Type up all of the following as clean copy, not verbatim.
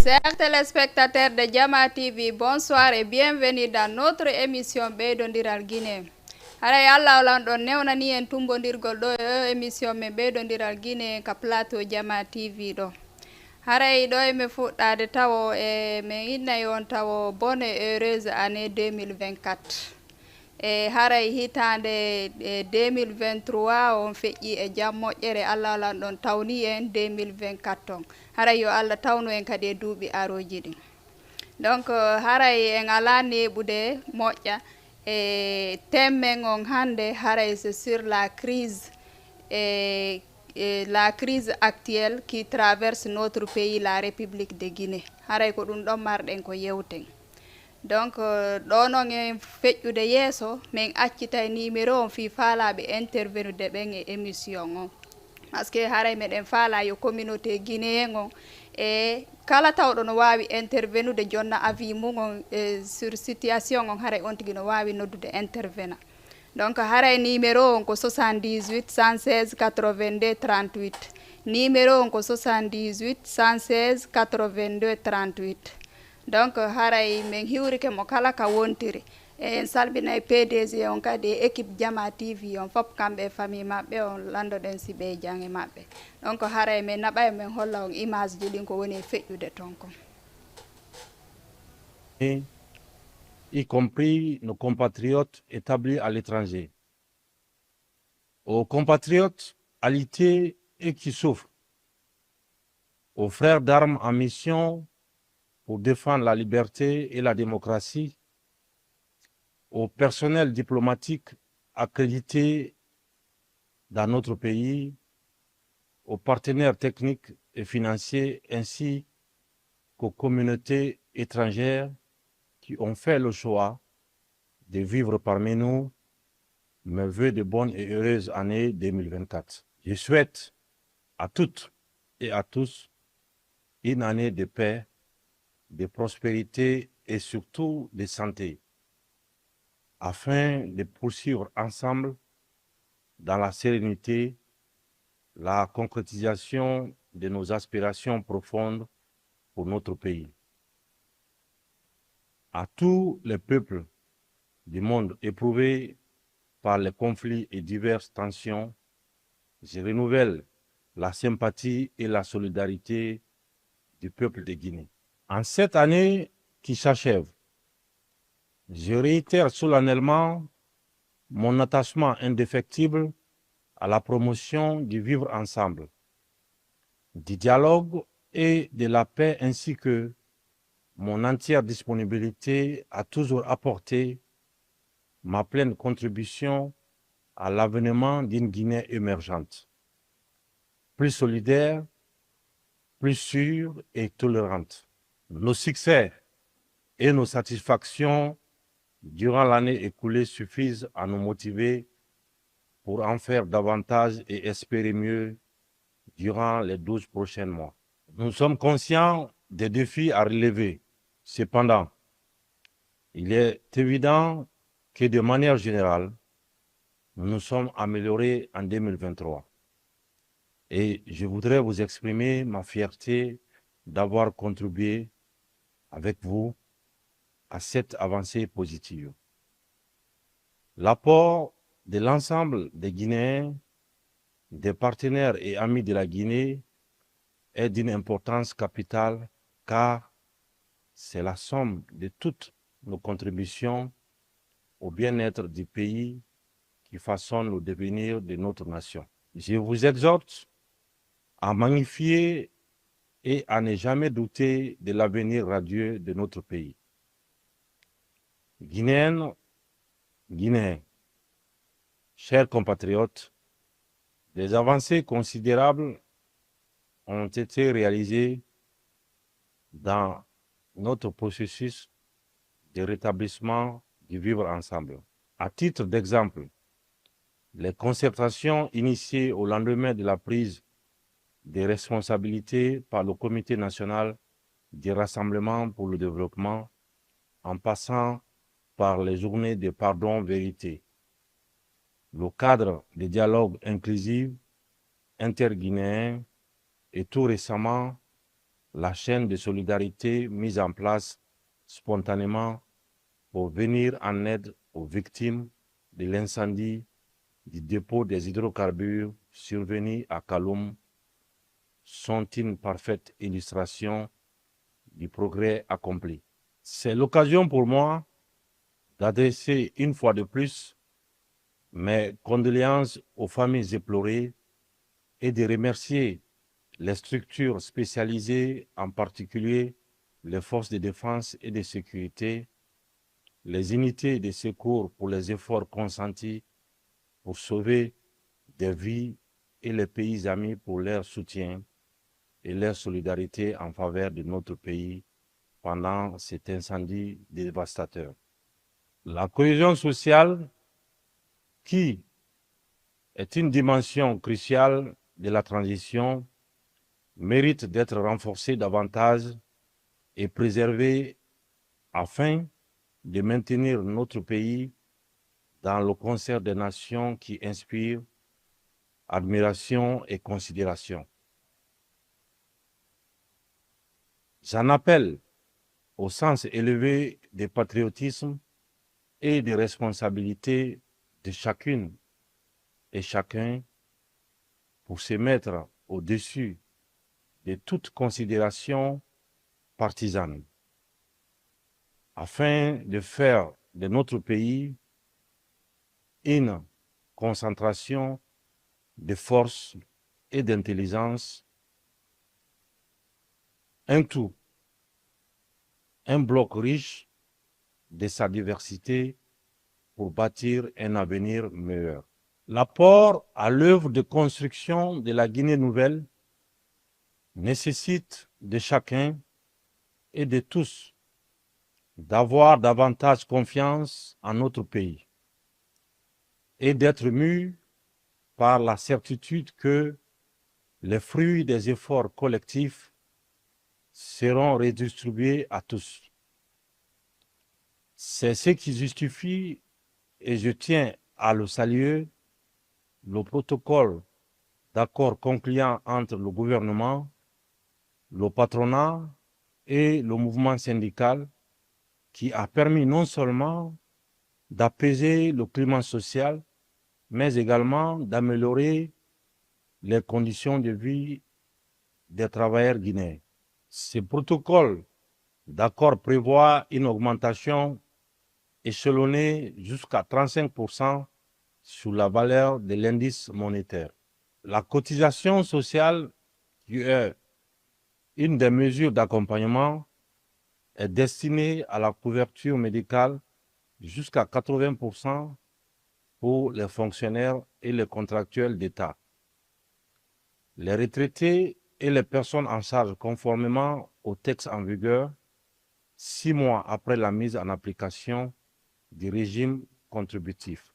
Chers téléspectateurs de Jama TV, bonsoir et bienvenue dans notre émission Beydondiral Guinée. Haray Allah lan ɗon newnani en tumbodirgol ɗo émission men Beydondiral Guinée ka plateau Jama TV ɗo. Haray ɗo mi fuɗɗade tawo min innay on tawo bonne et heureuse année 2024. Haray hitande 2023 on feƴƴi e jam moƴƴere Allah lan ɗon tawni en 2024 on. Haray yo Allah tawnu en kadi e duuɓi aroji ɗin. Donc haray en ala neɓude moƴƴa thème men on hande haray c'est sur la crise la crise actuelle qui traverse notre pays, la République de Guinée. Haray ko ɗum ɗon marɗen ko yewten. Donc ɗo noon en feƴƴude yeeso min accitay numéro on fi faalaɓe intervenude ɓen e émission on. Parce que haray meɗen faala yo communauté guinéen on e kala tawɗo no wawi intervenude jonna avis mum on sur situation on haray on tigui no wawi noddude intervenant. Donc haray numéro on ko 78 116 82 38. Numéro on ko 78 116 82 38. Donc haray min hiwrike mo kala ka wontiri en salminay PDG on kadi équipe Jama TV on fop kamɓe famille maɓɓe on landoɗen si ɓe jange maɓɓe. Donc haray min naɓay min holla on image ji ɗin ko woni feƴƴude ton kon. Y compris nos compatriotes établis à l'étranger. Aux compatriotes alités et qui souffrent, aux frères d'armes en mission pour défendre la liberté et la démocratie, au personnel diplomatique accrédité dans notre pays, aux partenaires techniques et financiers, ainsi qu'aux communautés étrangères qui ont fait le choix de vivre parmi nous, mes vœux de bonne et heureuse année 2024. Je souhaite à toutes et à tous une année de paix, de prospérité et surtout de santé, afin de poursuivre ensemble dans la sérénité la concrétisation de nos aspirations profondes pour notre pays. À tous les peuples du monde éprouvés par les conflits et diverses tensions, je renouvelle la sympathie et la solidarité du peuple de Guinée. En cette année qui s'achève, je réitère solennellement mon attachement indéfectible à la promotion du vivre ensemble, du dialogue et de la paix, ainsi que mon entière disponibilité à toujours apporter ma pleine contribution à l'avènement d'une Guinée émergente, plus solidaire, plus sûre et tolérante. Nos succès et nos satisfactions durant l'année écoulée suffisent à nous motiver pour en faire davantage et espérer mieux durant les 12 prochains mois. Nous sommes conscients des défis à relever. Cependant, il est évident que de manière générale, nous nous sommes améliorés en 2023. Et je voudrais vous exprimer ma fierté d'avoir contribué avec vous à cette avancée positive. L'apport de l'ensemble des Guinéens, des partenaires et amis de la Guinée est d'une importance capitale, car c'est la somme de toutes nos contributions au bien-être du pays qui façonne le devenir de notre nation. Je vous exhorte à magnifier et à ne jamais douter de l'avenir radieux de notre pays. Guinéennes, Guinéens, chers compatriotes, des avancées considérables ont été réalisées dans notre processus de rétablissement du vivre ensemble. À titre d'exemple, les concertations initiées au lendemain de la prise des responsabilités par le Comité national du Rassemblement pour le développement, en passant par les journées de pardon-vérité, le cadre de dialogue inclusif interguinéen et tout récemment la chaîne de solidarité mise en place spontanément pour venir en aide aux victimes de l'incendie du dépôt des hydrocarbures survenu à Kaloum sont une parfaite illustration du progrès accompli. C'est l'occasion pour moi d'adresser une fois de plus mes condoléances aux familles éplorées et de remercier les structures spécialisées, en particulier les forces de défense et de sécurité, les unités de secours pour les efforts consentis pour sauver des vies et les pays amis pour leur soutien et leur solidarité en faveur de notre pays pendant cet incendie dévastateur. La cohésion sociale, qui est une dimension cruciale de la transition, mérite d'être renforcée davantage et préservée afin de maintenir notre pays dans le concert des nations qui inspirent admiration et considération. J'en appelle au sens élevé du patriotisme et des responsabilités de chacune et chacun pour se mettre au-dessus de toute considération partisane, afin de faire de notre pays une concentration de force et d'intelligence, un tout, un bloc riche de sa diversité pour bâtir un avenir meilleur. L'apport à l'œuvre de construction de la Guinée nouvelle nécessite de chacun et de tous d'avoir davantage confiance en notre pays et d'être mus par la certitude que les fruits des efforts collectifs seront redistribués à tous. C'est ce qui justifie, et je tiens à le saluer, le protocole d'accord concluant entre le gouvernement, le patronat et le mouvement syndical qui a permis non seulement d'apaiser le climat social, mais également d'améliorer les conditions de vie des travailleurs guinéens. Ce protocole d'accord prévoit une augmentation échelonnée jusqu'à 35% sur la valeur de l'indice monétaire. La cotisation sociale, qui est une des mesures d'accompagnement, est destinée à la couverture médicale jusqu'à 80% pour les fonctionnaires et les contractuels d'État. Les retraités et les personnes en charge conformément au texte en vigueur 6 mois après la mise en application du régime contributif.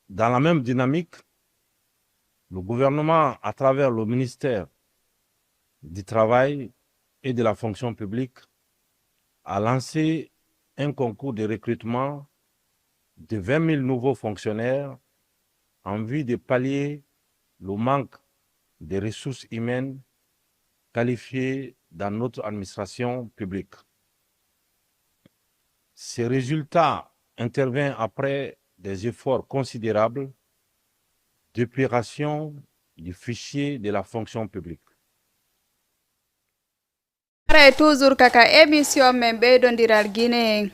Dans la même dynamique, le gouvernement, à travers le ministère du Travail et de la fonction publique, a lancé un concours de recrutement de 20 000 nouveaux fonctionnaires en vue de pallier le manque de ressources humaines qualifiées dans notre administration publique. Ces résultats interviennent après des efforts considérables d'épuration du fichier de la fonction publique. Haray toujours kaka émission men ɓeydodiral Guinée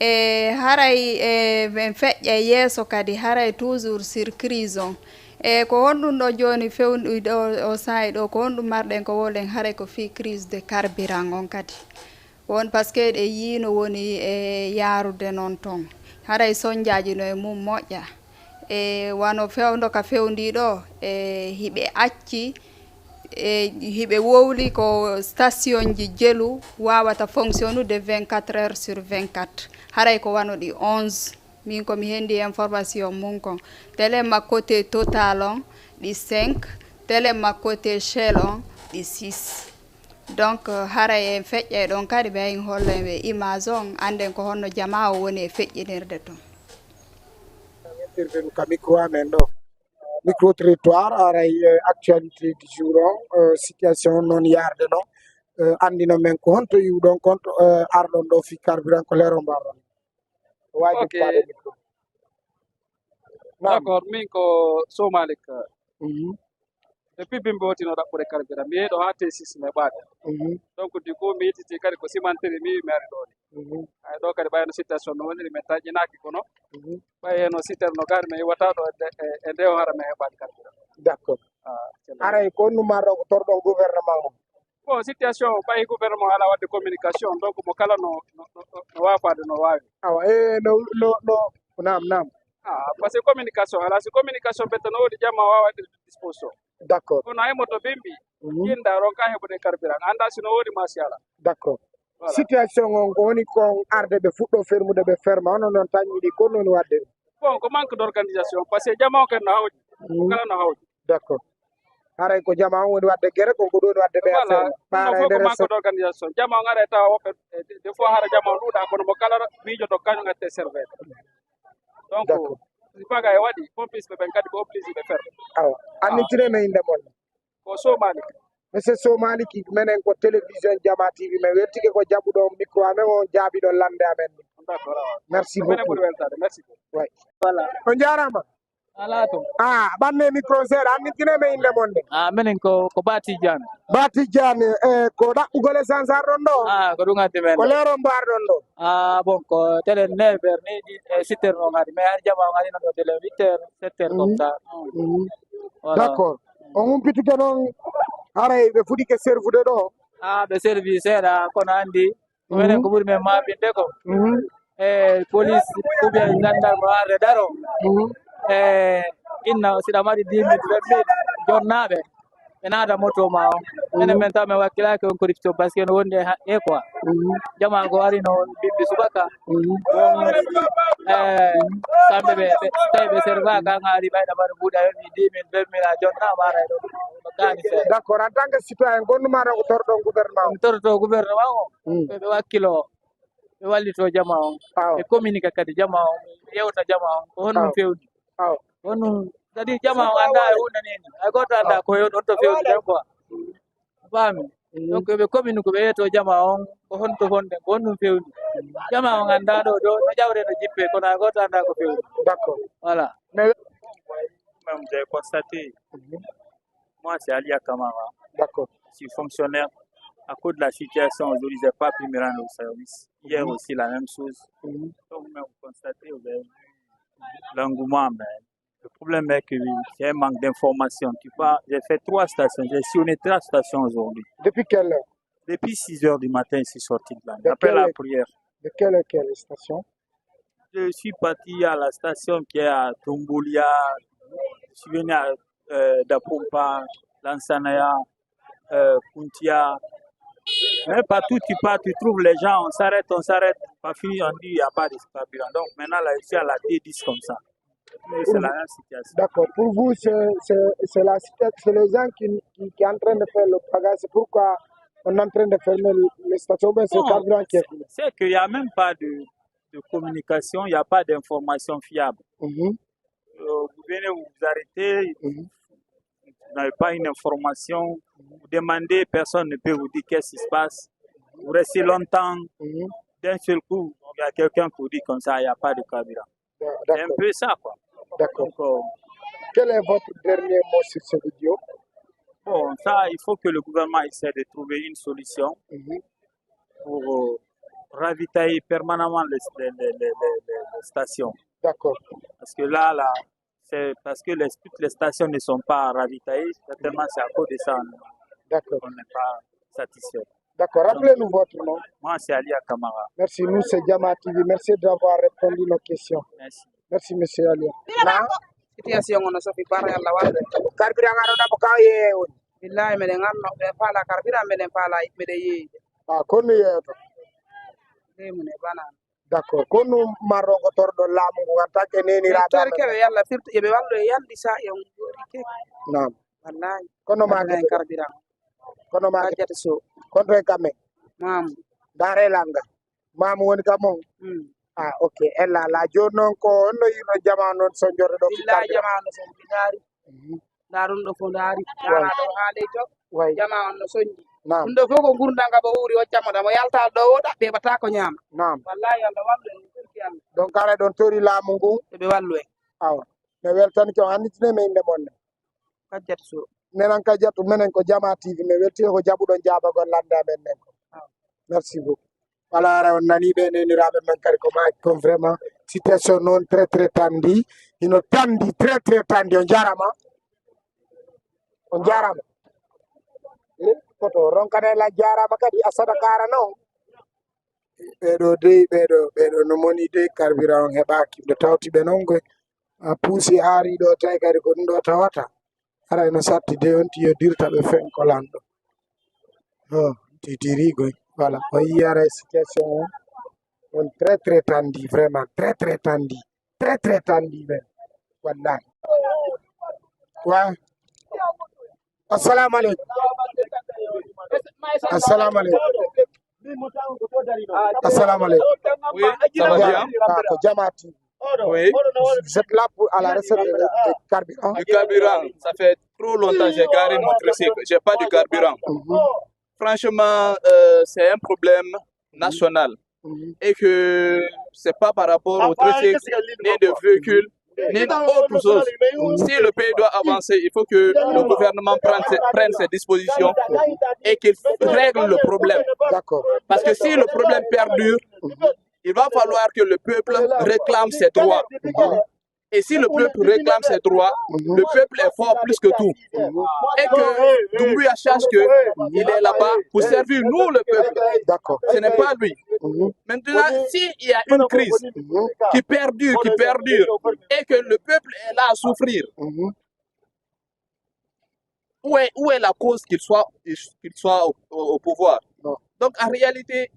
e haray en feƴƴa yeeso kadi haray toujours sur crise on e ko honɗum ɗo joni fewndi ɗo o saayi ɗo ko honɗum marɗen ko wolen haray ko fi crise de carburant on kadi won par ce que ɗe yiino woni e yaarude noon toon haray soñdiaji no e mum moƴƴa e wano fewdo ka fewndiɗo e hiɓe acci e hiɓe wowli ko station ji jelu wawata fonctionnude 24 heures sur 24 haray ko wanoɗi 11 min komi hendi information mum kon télé makkote total on ɗi 5 télé makkote shell on ɗi 6 donc haray en feƴƴe ɗon kadi ɓe hayin hollenɓe image on anden ko honno jama o woni e feƴƴinirde toon ka micro amen ɗo micro-trottoir aray actualité du jour situation non yarde no andino men ko honto yiwɗon konto arɗon ɗo fi carburant ko lero mbaɗon wawi kade micro d'accord min ko Somalik depuis bimbe wotino ɗaɓɓude carburant mi yeeɗo ha T6 me ɓaade donc du coup mi yititi kadi ko cimenterie mi mi ari ɗoni ay ɗo kadi ɓayno situation no woniri min taƴƴinaki kono ɓay heno citerne no gaari mi iwata ɗo e nde o hara mi heɓade carburant d' accord aray ko numarɗo ko torɗon gouvernement o bon situation ɓay gouvernement ala wadde communication donc mo kala no wafade no wawi awa no nam par ce que communication ala si communication ɓette no woodi jamma wawa waɗde disposition d' accord kono hay moto bimbi yinda ronka heɓude carburant anda sino woodi masi ala d' accord situation on ko woni kon arde ɓe fuɗɗo fermude ɓe ferma ono noon tan yiiɗi ko noni wadde bon ko manque d' organisation par ce que jama o kadi no hawji kala no hawji d' accord haray ko jama on woni wadde guere konko ɗo woni wadde ɓe voilà ɗum fof ko manque d' organisation jama on ara tawa woɓɓe des fois hara jama on ɗuuɗa kono mo kala miijoto kañum gatte servede donc faga e waɗi complice ɓe ɓen kadi ɓe oblige ɓe ferme awa annitireme inde mon ko Somalik monsieur Somalik menen ko télévision Jama TV men wettike ko jaɓuɗo micro amen o jaaɓiɗo lande amen d' accord merci minen ɓuuri beaucoup weltade merci way voilà on jarama ala to ɓanne micro seeɗa annitineme inde mon de minen ko Bati Diane Bati Diane ko ɗaɓɓugol essence arɗon ɗo ko ɗum addi men ko leero mbarɗon ɗo bon ko télé 9h ni e 7h no ngadi mais har jama ngadi no télé 8h 7h comme ça d' accord on humpitike noon haray ɓe fuɗike servude ɗo ɓe servi seeɗa kono andi minen ko ɓuuri men mabinde ko e police ou bien gendarme arde daro inna siɗa mari 10 minutes 20 minutes jonnaɓe ɓe naata moto ma o enen men taw min wakkilaki on corruption par ce que no wondi e quoi jama ko ari no bimbi subaka on kamɓe ɓe tawi ɓe servaka an ari ɓayɗa mbaɗa mbuuɗi a yoɓi 10 minutes 20 minutes a jonnama ara ɗo no kaani seeɗa d' accord en tant que citoyen gonnumaɗo ko torɗon gouvernement ɗum torto gouvernement o ɓe wakkilo ɓe wallito jama on ɓe communique kadi jama on yewta jama on ko honɗum fewni honɗum kadi jama o anda e hunde nini hay goto anda ko hewɗi honto fewni ɗen quoi faami donc ɓe communique ɓe yeeto jama on ko honto fonde ko honɗum fewni jama on anda ɗo no ƴawre no jippe kono hay goto anda ko fewni d' accord voilà Même j'ai constaté, moi c'est Alia Kamara, d'accord, je suis fonctionnaire. À cause de la situation aujourd'hui, je n'ai pas pu me rendre au service. Hier aussi la même chose. Donc vous constatez, vous avez vu l'engouement, mais le problème est que j'ai un manque d'informations. J'ai fait 3 stations, j'ai sillonné 3 stations aujourd'hui. Depuis quelle heure? Depuis 6 h du matin, je suis sorti de là, après la prière. De quelle station? Je suis parti à la station qui est à Tumboulia, je suis venu à Dapompa, Lansanaya, Puntia. Mais partout tu pars, tu trouves les gens, on s'arrête, pas fini, on dit il n'y a pas de carburant. Donc maintenant, là, je suis à la T10 comme ça. C'est la même situation. D'accord. Pour vous, c'est les gens qui sont en train de faire le bagage. C'est pourquoi on est en train de fermer les stations. Ben, c'est le carburant qui est coulé. C'est qu'il n'y a même pas de communication, il n'y a pas d'information fiable. Vous venez vous arrêter, vous n'avez pas une information, vous demandez, personne ne peut vous dire qu'est-ce qui se passe. Vous restez longtemps, d'un seul coup, il y a quelqu'un qui vous dit comme ça, il n'y a pas de carburant. C'est un peu ça, quoi. D'accord. Quel est votre dernier mot sur ce vidéo? Bon, ça, il faut que le gouvernement essaie de trouver une solution pour ravitailler permanemment les stations. D'accord. Parce que là, c'est parce que toutes les stations ne sont pas ravitaillées, certainement c'est à cause de ça qu'on n'est pas satisfait. D'accord, rappelez-nous votre nom. Moi, c'est Alia Kamara. Merci, nous c'est Jama TV. Merci d'avoir répondu à nos questions. Merci. Merci, monsieur Alia. Situation on a sofi bara yalla wande Carburant ngaro ko kaye on. billahi meden nganno be fala carburant meden fala mede yi kono yeto mune bana d'accord kono marro ko tordo lamu ko ganta ke neni rada torke be yalla firtu be wallo yandi sa e ke naam wallahi kono ma ke carburant kono ma ke jati so kontre kame mam dare langa mam woni kamon ok ella la jonon ko no yino jama non so jordo do billahi jama no so bidari nda ɗum ɗo fof ndaari jara ɗo ha ley jog way jama on no soñƴi naam ɗum ɗo fof ko gurdanga ba wuuri hoccamo ɗamo yalta ɗo woɗa ɓeɓata ko ñaama naam wallahi Allah wallu en ɓurki Allah donc ara ɗon tori laamu ngu eɓe wallu en awa mi weltanike on anditinemi inde mon ne Kadiatou Sow minen Kadiatou minen ko Jama TV mi weltini ko jaɓuɗon jaabagol lande amen nen ko merci beaucoup voilà ara on nani ɓe neniraɓe men kadi ko maaki kon vraiment situation noon très tandi ino tandi très tandi on jarama koto ronkanela jarama kadi a sadakara on ɓeɗo dey ɓeɗo no moni dey carburant on heɓaki nde tawti ɓe noon koy a puusi haari ɗo tawi kadi ko ɗum ɗo tawata ara eno satti de on tiyodirta ɓe fen kolanɗo titirigoy voilà o yi ara situation on on très tandi vraiment très tandi men wallahi wa assalamu aleykum assalamu aleykum assalamu aleykum Oui, ça va bien. ko Jama TV Oui, vous êtes là pour à la recette de carburant du carburant. Ça fait trop longtemps que j'ai garé mon tricycle. J'ai pas de carburant. Franchement, c'est un problème national. Et que c'est pas par rapport au tricycle, ni de véhicules, ni d'autres choses. Si le pays doit avancer, il faut que le gouvernement prenne ses dispositions et qu'il règle le problème. d'accord Parce que si le problème perdure, il va falloir que le peuple réclame ses droits. Et si le peuple réclame ses droits, le peuple est fort plus que tout. Et que Doumbouya sache qu'il est là-bas pour servir nous, le peuple. d'accord Ce n'est pas lui. Maintenant, s'il y a une crise qui perdure, et que le peuple est là à souffrir, où est la cause qu'il soit au pouvoir? Donc, en réalité,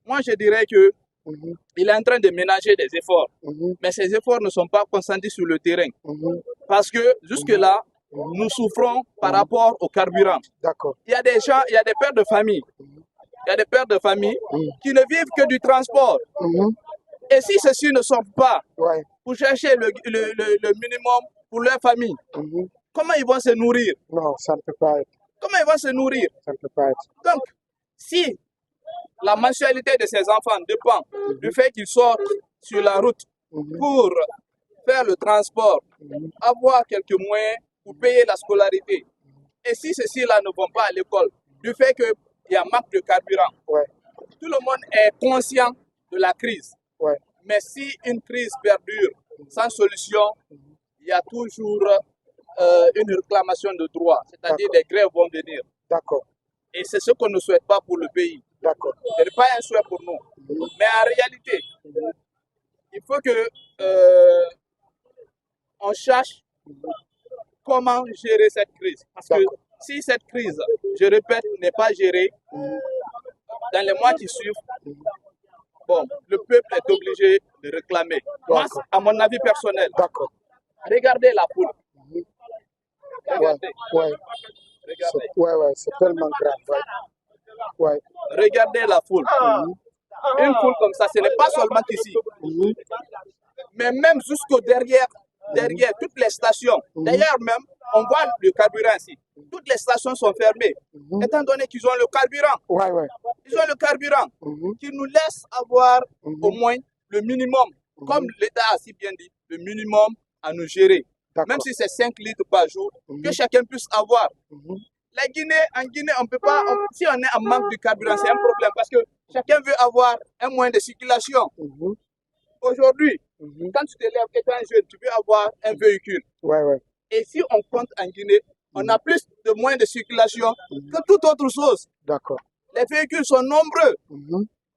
moi, je dirais que il est en train de ménager des efforts, mais ces efforts ne sont pas consentis sur le terrain. Parce que jusque-là, nous souffrons par rapport au carburant. d'accord Il y a des gens, il y a des pères de famille. Il y a des pères de famille qui ne vivent que du transport. Et si ceux-ci ne sortent pas pour chercher le minimum pour leur famille, comment ils vont se nourrir? non ça ne peut pas être Comment ils vont se nourrir? ça ne peut pas être Donc, si la mensualité de ces enfants dépend du fait qu'ils sortent sur la route pour faire le transport, avoir quelques moyens pour payer la scolarité, et si ceux-ci-là ne vont pas à l'école, du fait qu'il y a manque de carburant, tout le monde est conscient de la crise. Mais si une crise perdure sans solution, il y a toujours une réclamation de droits, c'est-à-dire des grèves vont venir. d'accord Et c'est ce qu'on ne souhaite pas pour le pays. d'accord Ce n'est pas un souhait pour nous. Mais en réalité, il faut que on cherche comment gérer cette crise. Parce que si cette crise, je répète, n'est pas gérée, dans les mois qui suivent, bon, le peuple est obligé de réclamer. Moi, à mon avis personnel, regardez la poule. Regardez. C'est tellement grave. Regardez la foule. Une foule comme ça, ce n'est pas seulement ici, mais même jusqu'au derrière toutes les stations. D'ailleurs même, on voit le carburant ici. Toutes les stations sont fermées, étant donné qu'ils ont le carburant. Ils ont le carburant qui nous laisse avoir au moins le minimum, comme l'État a si bien dit, le minimum à nous gérer. Même si c'est 5 litres par jour, que chacun puisse avoir. La Guinée, en Guinée, on peut pas, si on est en manque de carburant, c'est un problème parce que chacun veut avoir un moyen de circulation. Aujourd'hui, quand tu te lèves, étant jeune, tu veux avoir un véhicule. Et si on compte en Guinée, on a plus de moyens de circulation que toute autre chose. Les véhicules sont nombreux.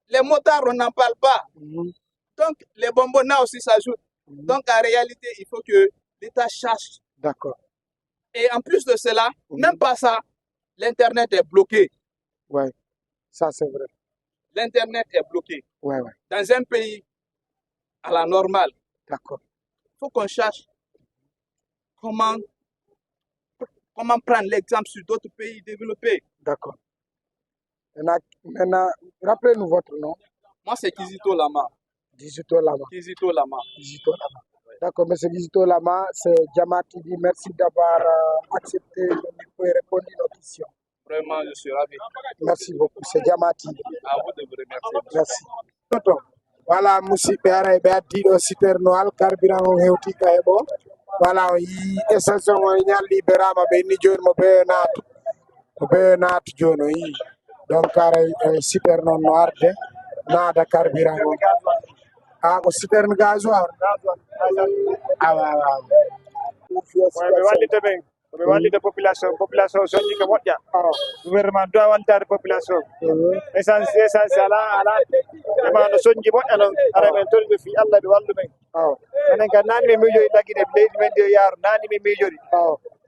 Les motards, on n'en parle pas. Donc, les bonbons aussi s'ajoutent. Donc, en réalité, il faut que l'État cherche. Et en plus de cela, même pas ça, l'Internet est bloqué. Ça c'est vrai. L'Internet est bloqué. Dans un pays à la normale, il faut qu'on cherche comment prendre l'exemple sur d'autres pays développés. Maintenant, rappelez-nous votre nom. Moi, c'est Kizito Lama. Kizito Lama. Kizito Lama. D'accord, monsieur Visito Lama, c'est Jama TV. Merci d'avoir accepté de nous répondre à nos questions. Vraiment, je suis ravi. Merci beaucoup, c'est Jama TV. À vous de vous remercier. Merci. Tonton, voilà, musidɓe ara ɓe addiɗo citerno al carburant on hewti ka e ɓo voilà o yi station o ñalli berama ɓe inni joni mo ɓe naatu joni o yi donc ara citerne on no arde naada carburant on ko citerne gasoil awa ɓe wallita ɓen ɓe wallita population soñƴi ko moƴƴa gouvernement doit wallitade population essence ala ema no soñƴi moƴƴa noon ara men tori ɓe fi allah ɓe wallu men enen kam nani ɓe miijoɗi ɗaguine leydi men ndi o yaaru nani ɓe miijoɗi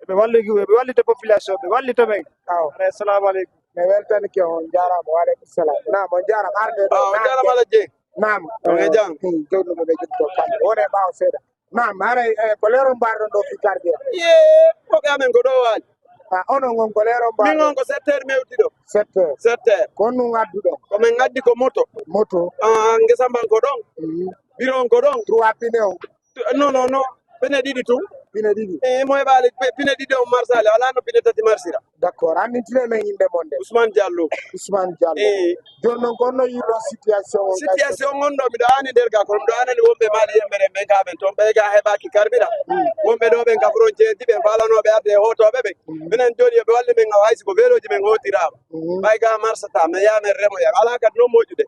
ɓe wallita population ɓe wallita men ara assalamu aleykum mi weltani ke on jarama waleykum salam nam on jarama arde jarama ala jeyi nam e jam jownuɓe ɓe jogto kamɓe wone ɓawa seeɗa nam aray ko leero mbarɗon ɗo fi carburant ye ɓoɓe amen ko ɗo waali onon gon ko leero mbar min on ko 7 heures mewtiɗo 7 heures 7 heures kon nu adduɗon komin addi ko moto guesa mban ko ɗon bureau on ko ɗon 3 pine on non pine ɗiɗi tum pine ɗiɗi mo heɓali pine ɗiɗi on marsali wala no pine tati marsira d'accord andintine men inde mon de Ousmane Diallo joni noon kon no yiɗo situation on ɗo miɗo ani nder ga kono miɗo anani wonɓe maali yembere ɓen kaɓen toon ɓe ga heɓaki carburant wonɓe ɗo ɓen ka frontiére ɓe falanoɓe arde e hotoɓe ɓe minen joni yoɓe walli men a haysi ko weloji men hotirama ɓay ga marsata mi yamen remoya ala kadi noon moƴƴude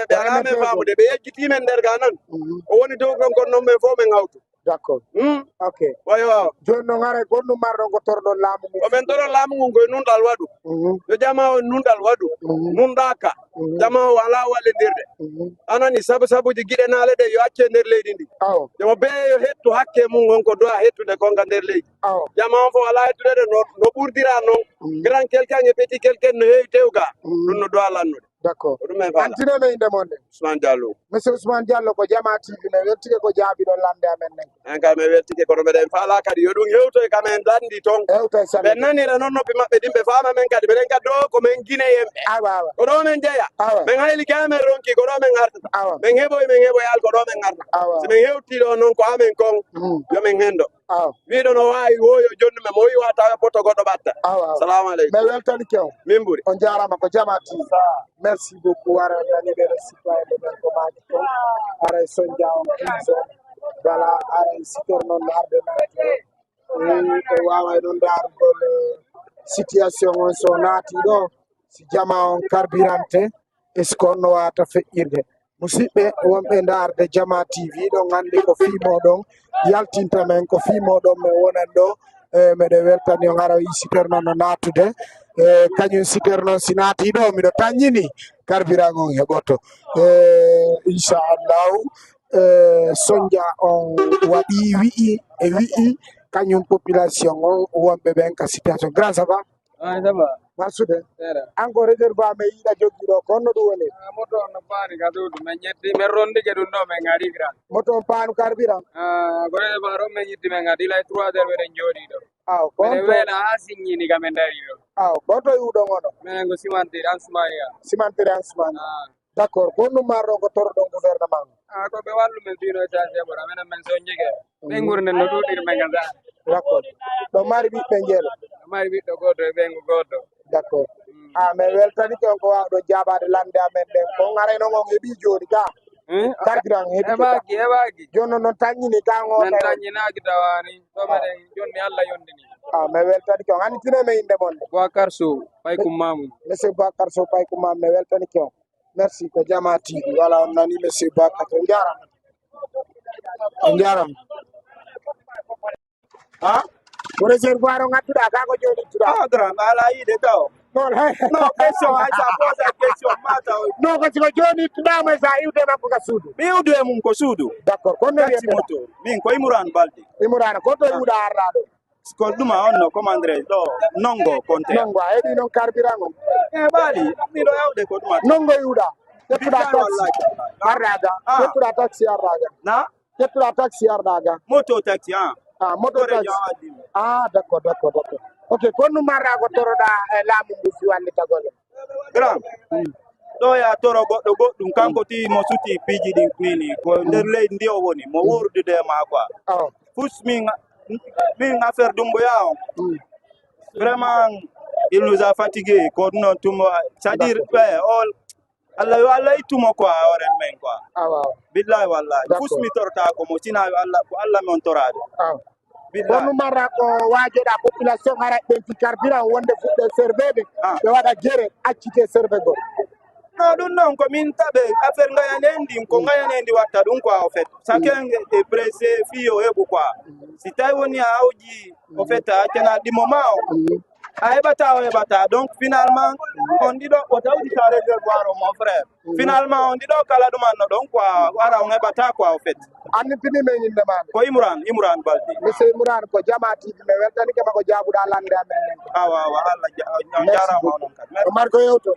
ɓe agamen famude ɓe yejjitimen nder ga nan o woni dow kon kon noon men fo men hawtu d'accord ok wayo joni noon haray gonɗum marɗon ko torɗon laamu ngu omen toron laamu ngun koye nunɗal waɗu yo jama o nunɗal waɗu nunɗaka jama o ala wallidirde anani sabuji guiɗe naale ɗe yo acce nder leydi ndi yomo be yo hettu hakke mum wonko dowa hettude konka nder leydi jama on fof ala hettudede no ɓurdira noon grand quelqu'un e petit quelqu'un no heewi tewga ɗum no dowa lannude d'accord ɗumen antineme inde mon de Ousmane Diallo monsieur Ousmane Diallo ko Jama TV mi weltike ko jaabiɗon lande amen nen en kam mi weltike kono mbeɗen faala kadi yo ɗum hewtoy kamen landi toon ɓe nanira noon noppi maɓɓe ɗin ɓe faama men kadi mbeɗen kadi ɗo komin guinéyemɓe ko ɗo men jeeya min hayli ka men ronki ko ɗo men artata min heɓoy al ko ɗo men arta so min hewtiɗo noon ko amen kon yomin hendo wiɗo no wawi woyo jonnume mo wi wa tawa poto goɗɗo ɓatta salamu aleykum mi weltani kew min ɓuuri on jarama ko Jama TV merci beaucoup wara nani ɓeɗo citoyen de men ko maji ko aray sondia on prison voilà aray sitor noon no arde naati e waway noon darugol situation on so naati ɗo si Jama on carburante est ce que on no wata feƴƴirde musidɓe wonɓe darde Jama TV ɗon andi ko fimoɗon yaltinta men ko fimoɗon min wonan ɗo meɗe weltani on ara yi citerne no natude kañum citerne noon si naati ɗo miɗo taññini carburant on heɓoto inchallahu sondia on waɗi wi'i kañum population on wonɓe ɓen ka situation grand ça va marsude encore réservoir me yiɗa joggiɗo ko honno ɗum woni moto on no paani ka ɗuɗu min ñetti min rondike ɗum ɗo min gaɗi gran moto on paanu carburant ko réservoir on min ñetti min gaɗi lay 3 heures weɗen jooɗi ɗo mine weela ha siññini ka min dari ɗo gonto yiwɗon oɗo minen ko cimenterie ansumaya cimenterie ansumani d' accord ko ɗum marɗon ko torɗon gouvernement ko ɓe wallu men fino chargé ɓora minen min soñjike ɓen gurden no ɗuɗiri men ga sa d' accord ɗo mari ɓiɓɓe jeelo ɗo mari ɓiɗɗo goto e ɓengu goto d' accord mais weltani kon ko wawɗo jaɓade lande amen ɗen ko garayno on heeɓi joni ga carburant heɓaki joni noon taññini ka min taññinaki tawani ɗo meɗen jonni Allah yondini mais weltani ke on anditineme inde mon de Boacar Sow Paykoum Mamoun monsieur Boacar Sow Paykoum Mamoun mais weltani ke on merci ko Jama TV voilà on nani monsieur Boacar on jarama ko réservoir o gadduɗa ka ko joɗittuɗa grand ala yiide taw non question hay sa pose question mata non ko siko joɗittuɗama sa iwde makko ka suudu mi iwdu e mum ko suudu d' accord kono moto min ko Imran Balde Imrana ko to iwɗa arɗa ɗo ko ɗuma on no commandre ɗo nongo konte nongo a heeɓi noon carburant on ɓaali miɗo yawde ko ɗuma nongo iwɗa ƴettuɗa taxi arɗaga ƴettuɗa taxi arɗaga na ƴettuɗa taxi arɗaga moto taxi moto taxi d' accord ok kon nu marɗa ko toroɗa e laamu ngu fi wallitagole grand ɗo ya toro goɗɗo goɗɗum kanko ti mo suti piiji ɗin nini ko nder leydi ndi o woni mo wurdude ma quoi pus min affaire Doumbouya on vraiment il nous a fatigué ko non tum c'est-à-dire Allah ittumo quoi horen men quoi billahi wallahi fusmi torta ko mo tina ko Allah mon torade bonu mara ko wajeɗa population ara ɓen fi carburant wonde fuɗɗe servede ɓe waɗa jere accite serve go no ɗum noon ko min taɓe affaire gayanendi ko gayanendi watta ɗum quoi au fait chacun est pressé fi o heɓu quoi si tawi woni a awji au fait a accana ɗimoma o a heɓata o heɓata donc finalement on ɗiɗo o tawdi sa réservoir o mon frère finalement on ɗiɗo kala ɗumanno ɗon quoi ara on heɓata quoi au fait annitinime yimɓe ma ko Imran Balde monsieur Imran ko Jama TV mi weltanike ma ko jaabuɗa lande amen awa Allah jarama onon kadi Omar ko yewto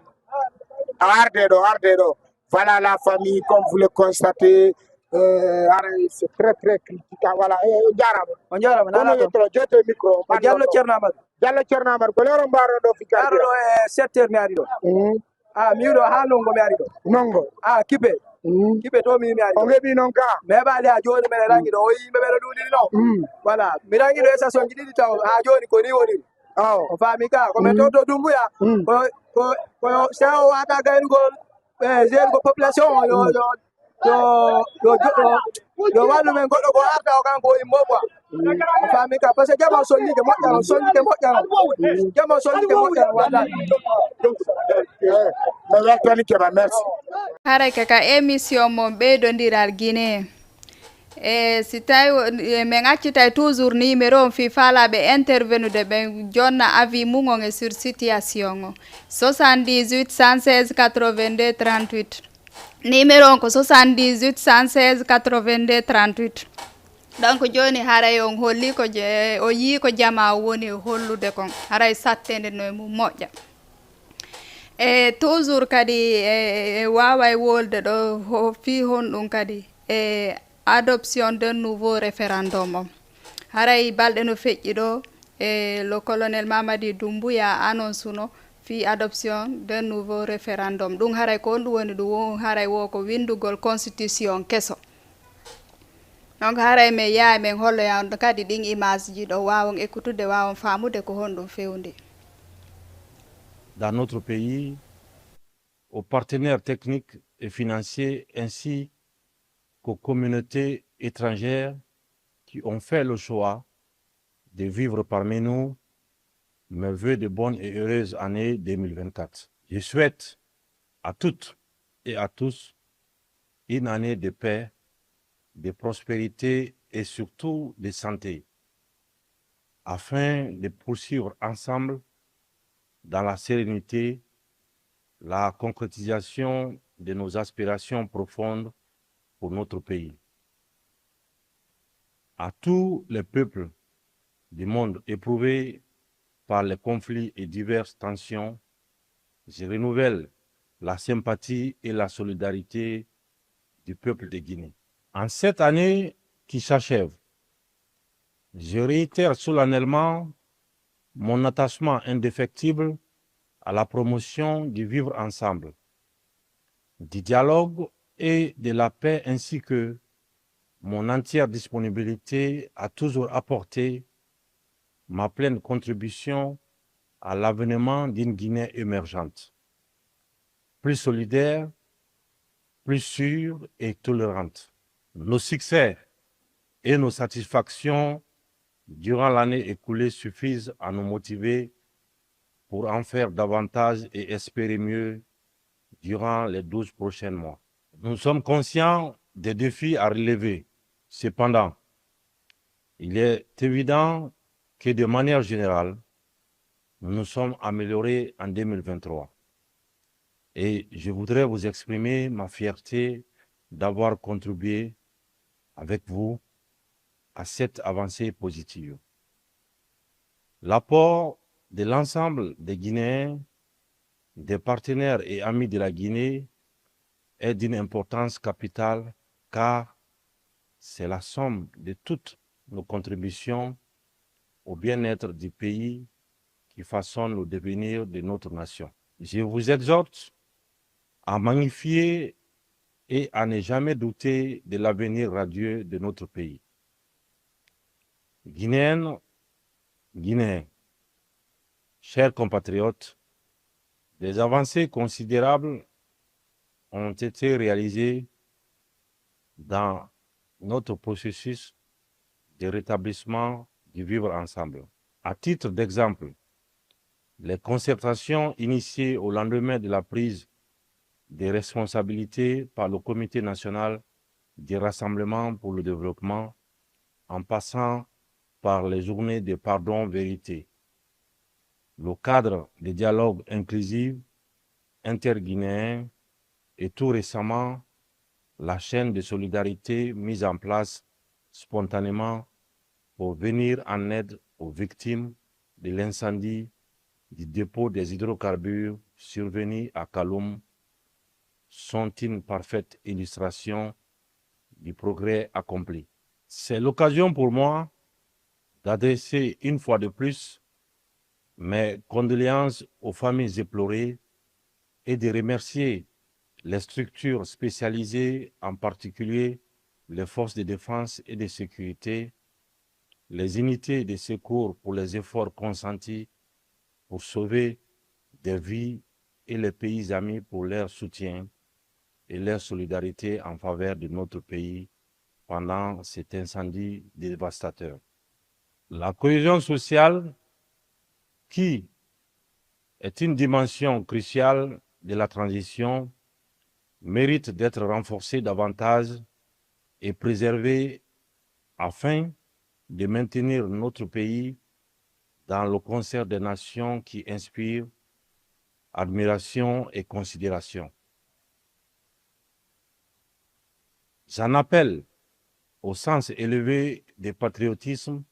arde ɗo voilà la famille comme vous le constatez c'est très critiquant voilà on jarama nana to jotto micro Diallo Cerno Amar ko lero mbaro ɗo fi aro ɗo e 7 heures mi ari ɗo mi wiɗo ha nongo mi ari ɗo nongo kiɓe to mi ari on heɓi noon ka mi heɓali ha joni mene rangi ɗo o yimɓe ɓeɗo ɗuɗiri ɗo voilà mi rangi ɗo e station ji ɗiɗi taw ha joni ko ni woniri o faami ka komin to Doumbouya ko se o wata gaynugol gérgo population o yo wallu men goɗɗo ko arta o kanko o immo quoi o faami ka par ce que jama sollike moƴƴano jama sollike moƴƴano wallahi no weltani keɓa merci haray kaka émission mon ɓeydodiral Guinée si tawi min accitay toujours numéro on fi faalaɓe intervenude ɓe jonna avis mumon e sur situation o 78 116 82 38 numéro on ko 78 116 82 38 donc joni haray on holli ko o yi ko jama woni hollude kon haray sattede no mum moƴƴa toujours kadi wawa wolde ɗo fi honɗum kadi adoption d'un nouveau référendum o haray balɗe no feƴƴi ɗo le colonel Mamadi Doumbouya annonce no fi adoption d'un nouveau référendum ɗum haray ko ɗum woni ɗum haray wo ko windugol constitution keso donc haray min yaha min holloya kadi ɗin image ji ɗo wawon écoutude wawon famude ko honɗum fewndi. Dans notre pays, aux partenaires techniques et financiers ainsi qu'aux communautés étrangères qui ont fait le choix de vivre parmi nous, mes vœux de bonne et heureuse année 2024. Je souhaite à toutes et à tous une année de paix, de prospérité et surtout de santé, afin de poursuivre ensemble dans la sérénité la concrétisation de nos aspirations profondes pour notre pays. À tous les peuples du monde éprouvés par les conflits et diverses tensions, je renouvelle la sympathie et la solidarité du peuple de Guinée. En cette année qui s'achève, je réitère solennellement mon attachement indéfectible à la promotion du vivre ensemble, du dialogue et de la paix, ainsi que mon entière disponibilité à toujours apporter ma pleine contribution à l'avènement d'une Guinée émergente, plus solidaire, plus sûre et tolérante. Nos succès et nos satisfactions durant l'année écoulée suffisent à nous motiver pour en faire davantage et espérer mieux durant les 12 prochains mois. Nous sommes conscients des défis à relever. Cependant, il est évident que de manière générale, nous nous sommes améliorés en 2023. Et je voudrais vous exprimer ma fierté d'avoir contribué avec vous à cette avancée positive. L'apport de l'ensemble des Guinéens, des partenaires et amis de la Guinée est d'une importance capitale, car c'est la somme de toutes nos contributions au bien-être du pays qui façonne le devenir de notre nation. Je vous exhorte à magnifier et à ne jamais douter de l'avenir radieux de notre pays. Guinéennes, Guinéens, chers compatriotes, des avancées considérables ont été réalisées dans notre processus de rétablissement du vivre ensemble. À titre d'exemple, les concertations initiées au lendemain de la prise des responsabilités par le Comité national du Rassemblement pour le développement, en passant par les journées de pardon-vérité, le cadre de dialogue inclusif interguinéen et tout récemment la chaîne de solidarité mise en place spontanément pour venir en aide aux victimes de l'incendie du dépôt des hydrocarbures survenu à Kaloum sont une parfaite illustration du progrès accompli. C'est l'occasion pour moi d'adresser une fois de plus mes condoléances aux familles éplorées et de remercier les structures spécialisées, en particulier les forces de défense et de sécurité, les unités de secours pour les efforts consentis pour sauver des vies et les pays amis pour leur soutien et leur solidarité en faveur de notre pays pendant cet incendie dévastateur. La cohésion sociale, qui est une dimension cruciale de la transition, mérite d'être renforcée davantage et préservée afin de maintenir notre pays dans le concert des nations qui inspirent admiration et considération. J'en appelle au sens élevé du patriotisme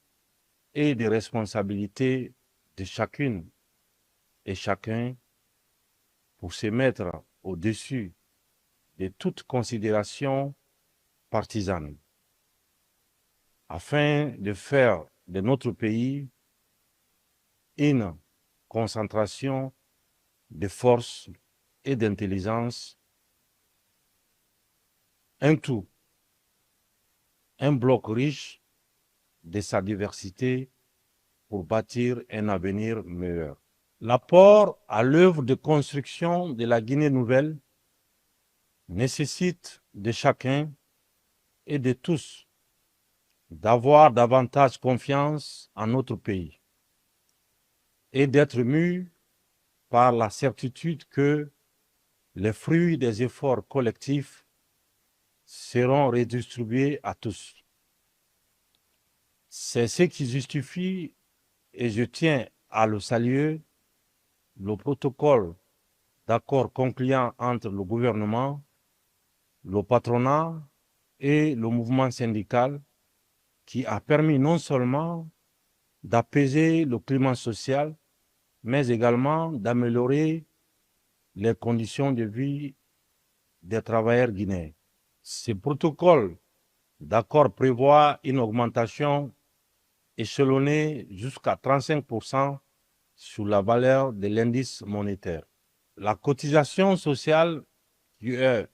et des responsabilités de chacune et chacun pour se mettre au-dessus de toute considération partisane, afin de faire de notre pays une concentration de force et d'intelligence, un tout, un bloc riche de sa diversité pour bâtir un avenir meilleur. L'apport à l'œuvre de construction de la Guinée nouvelle nécessite de chacun et de tous d'avoir davantage confiance en notre pays et d'être mus par la certitude que les fruits des efforts collectifs seront redistribués à tous. C'est ce qui justifie, et je tiens à le saluer, le protocole d'accord concluant entre le gouvernement, le patronat et le mouvement syndical qui a permis non seulement d'apaiser le climat social, mais également d'améliorer les conditions de vie des travailleurs guinéens. Ce protocole d'accord prévoit une augmentation échelonnée jusqu'à 35% sur la valeur de l'indice monétaire. La cotisation sociale, qui est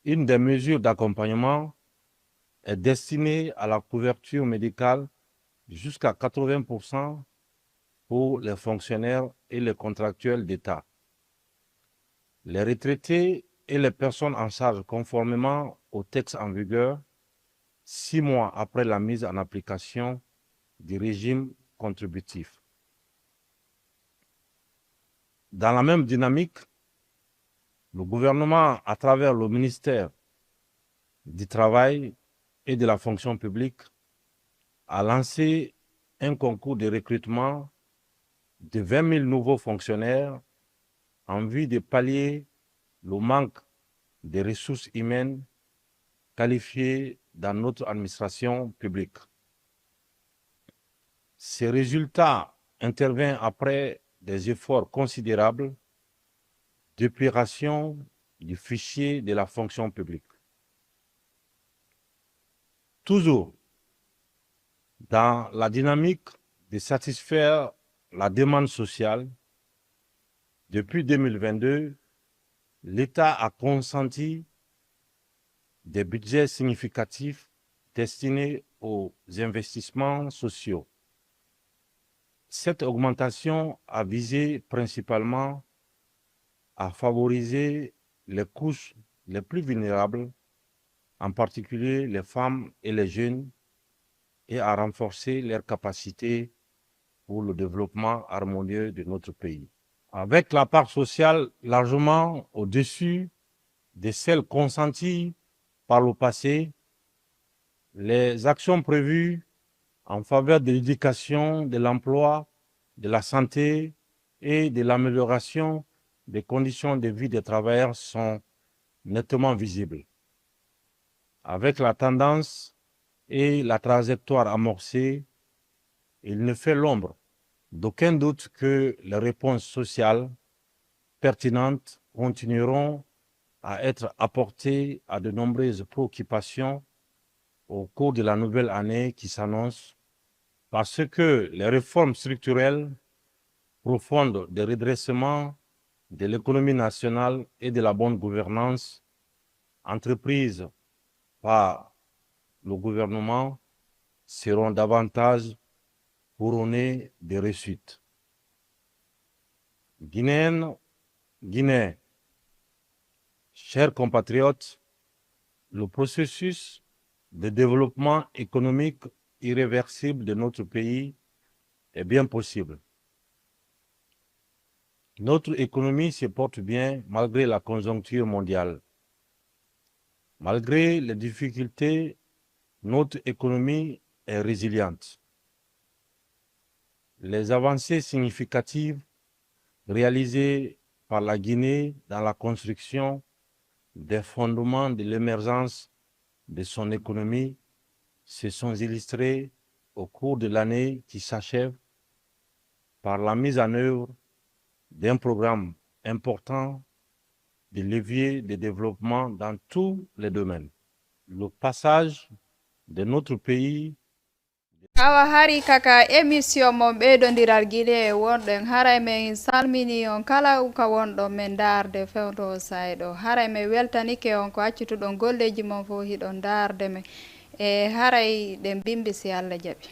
une des mesures d'accompagnement, est destinée à la couverture médicale jusqu'à 80% pour les fonctionnaires et les contractuels d'État. Les retraités et les personnes en charge conformément au texte en vigueur 6 mois après la mise en application du régime contributif. Dans la même dynamique, le gouvernement, à travers le ministère du Travail et de la fonction publique, a lancé un concours de recrutement de 20 000 nouveaux fonctionnaires en vue de pallier le manque de ressources humaines qualifiées dans notre administration publique. Ces résultats interviennent après des efforts considérables d'épuration du fichier de la fonction publique. Toujours dans la dynamique de satisfaire la demande sociale, depuis 2022, l'État a consenti des budgets significatifs destinés aux investissements sociaux. Cette augmentation a visé principalement à favoriser les couches les plus vulnérables, en particulier les femmes et les jeunes, et à renforcer leurs capacités pour le développement harmonieux de notre pays. Avec la part sociale largement au-dessus de celle consentie par le passé, les actions prévues en faveur de l'éducation, de l'emploi, de la santé et de l'amélioration des conditions de vie des travailleurs sont nettement visibles. Avec la tendance et la trajectoire amorcée, il ne fait l'ombre d'aucun doute que les réponses sociales pertinentes continueront à être apportées à de nombreuses préoccupations au cours de la nouvelle année qui s'annonce, parce que les réformes structurelles profondes de redressement de l'économie nationale et de la bonne gouvernance entreprises par le gouvernement seront davantage couronnées de réussite. Guinéennes, Guinéens, chers compatriotes, le processus de développement économique irréversible de notre pays est bien possible. Notre économie se porte bien malgré la conjoncture mondiale. Malgré les difficultés, notre économie est résiliente. Les avancées significatives réalisées par la Guinée dans la construction des fondements de l'émergence de son économie se sont illustrées au cours de l'année qui s'achève par la mise en œuvre d'un programme important de levier de développement dans tous les domaines. Le passage de notre pays awa hari kaka émission mo ɓeydodiral guiɗe e wonɗen haray men salmini on kala ka wonɗo men darde fewto sayɗo haray men weltanike on ko accituɗon golleji mon fof hiɗon darde men e haray ɗen bimbi si Allah jaaɓi.